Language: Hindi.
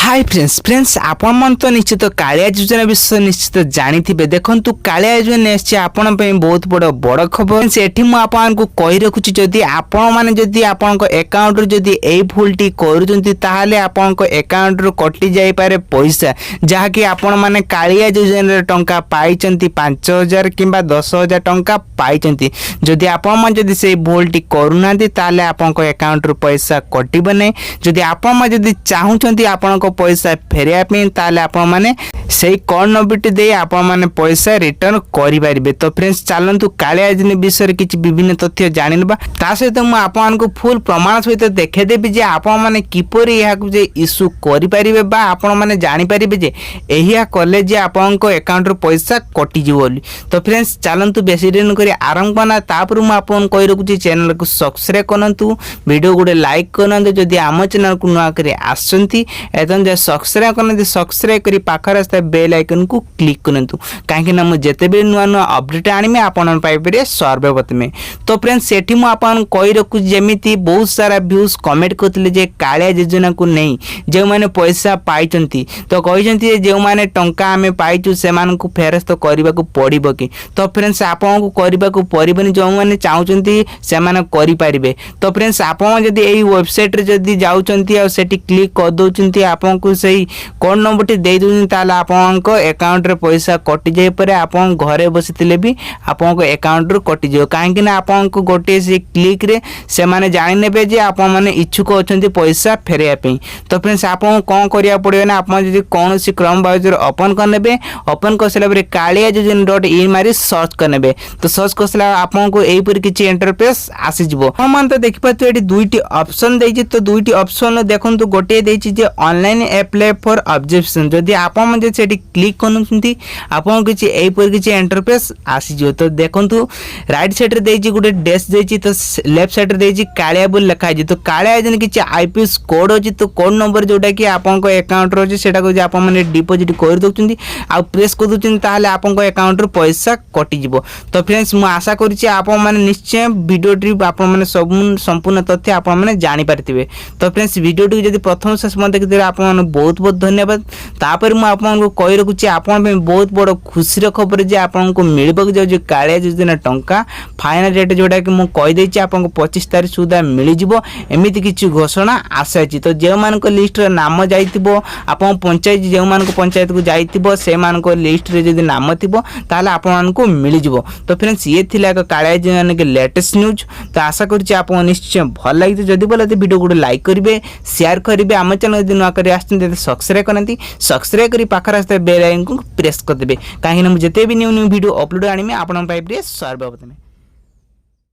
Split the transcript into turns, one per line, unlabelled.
हाय फ्रेंड्स आपण मन तो निश्चित कालिया योजना विषय निश्चित जानी देखु कालिया योजना आपण बहुत बड़ खबर एठी मु आपन को कहि रखुची जदी आपण माने जदी आपण को अकाउंट रो जदी एई भूलटी करूचंती ताहाले आपण को अकाउंट रो कटि जाई पारे पैसा जहा कि आपण माने कालिया योजना रे टंका पाइचंती 5000 किंबा 10000 टंका पाइचंती जदी आपण मन जदी से भूलटी करूनांती ताहाले आपण को अकाउंट रो पैसा कटिबो नै जदी आपण मन जदी चाहुचंती आपण को पैसा फेरिया पे ताले आपण माने सेही कोड नंबर दे आपण माने पैसा रिटर्न करि परिबे। तो फ्रेंड्स चलंतु कालिया योजना विषय किछि विभिन्न तथ्य जानिबा ता सहित मु आपण को फुल प्रमाण सहित देखे देबी जे आपण माने किपरि या को जे इशू करि परिबे बा आपण माने जानि परिबे जे एहिया कॉलेज जे आपण को अकाउंट रो पैसा कटि जिवो। तो फ्रेंड्स चलंतु बेसी दिन करी आरंभ करना तापर मु आपण कहि रखुची चैनल को सब्सक्राइब करनतु वीडियो गुडे लाइक करनतु जदी आम चैनल को नुआ करी आसंती एतन जे सब्सक्राइब करनतु सब्सक्राइब करी पाखर आस्ते बेल आइकन को क्लिक करनतु काहे ना मु जेते बे नुआ नुआ अपडेट आनिमे आपण पाइ परिबे सर्वप्रथम में। तो फ्रेंड्स सेठी मु आपण कहि रखु जेमिति बहुत सारा व्यूज कमेंट करथिले जे कालिया योजना को नहीं जे माने पैसा पाइचंती तो कहिचंती जे माने टंका हमें पाइचु से मान को फेरस्त करबा को पड़िबो कि। तो फ्रेंड्स आपण को करबा को पड़िबनी जो माने चाहुचंती से माने करि परिबे। तो फ्रेंड्स आपण जदी एई वेबसाइट रे जदी जाउचंती आ सेठी क्लिक कर दोचंती आपण को सही कोड नंबर टी दे दोचंती ताला आपण को अकाउंट रे पैसा कटि जाय परे आपण घरे बसितिले भी आपण को अकाउंट रो कटि जो काहे कि ना आपण को गोटे से क्लिक रे से माने जानि नेबे जे आपण माने इच्छुक अछंती पैसा फेरिया पे। तो फ्रेंड्स आपण कोन करिया पड़ियो ना आपण जदी कोनोसी क्रम ब्राउजर ओपन कर नेबे ओपन करसला परे कालिया योजना.in मारी सर्च कर नेबे। तो सर्च करसला आपण को एई पर किछि इंटरफेस आसी जिवो हम तो देखि पातो एटी दुईटी ऑप्शन देछि। तो दुईटी ऑप्शन देखंतु गोटे देछि जे ऑनलाइन अप्लाई फॉर ऑब्जेक्शन जदी आपण मन जे सेठी क्लिक करनुछंती आपण किछि एई पर किछि इंटरफेस आसी जिवो। तो देखंतु राइट साइड रे देछि गुटे डैश देछि तो लेफ्ट साइड रे देछि कालिया बोल लिखा छै। तो कालिया जन किछि आईपीएस कोड अछि तो कोड नंबर जोटा कि आपण को अकाउंट रो सेटा को जे आपण माने डिपॉजिट कर दोछंती आ प्रेस कर दोछंती ताले आपण को अकाउंट रो पैसा कटि जिवो। तो फ्रेंड्स मु आशा करि छी आपण माने निश्चय वीडियो ट्रिप आपण माने सब संपूर्ण तथ्य आपण माने जानि पारतिबे। तो फ्रेंड्स वीडियो टी जदी प्रथम से समय देखि देला आपण माने बहुत बहुत धन्यवाद। तापर मु आपण को कहि रखु छी आपण पे बहुत बड़ खुशी रो खबर जे आपण को मिलबो जे जो कालिया योजना टंका फाइनल रेट जोटा कि मु कहि दै छी आपण को 25 तारिख सुधा मिलि जिवो एमिति किछि घोषणा आसा छी। तो जे मान को लिस्ट रे नाम जाइतिबो आपण पंचायत जे मान को पंचायत को जाइतिबो से मान को लिस्ट रे जदी नाम थिबो ताले आपण को मिलि जिवो। तो फ्रेंड्स ये थिला एक कालिया योजना के लेटेस्ट न्यूज। तो आशा करि छी आपण निश्चय भल लागिते जदी बोले वीडियो को लाइक करिवे शेयर करिवे आम चैनल जदी नुआ करी आछन सब्सक्राइब करनती सब्सक्राइब करी पाखर आस्ते बेल आइकन को प्रेस कर देबे काहे ना मु जते भी न्यू न्यू वीडियो अपलोड आनिमे आपण पाइबे सर्वप्रथम।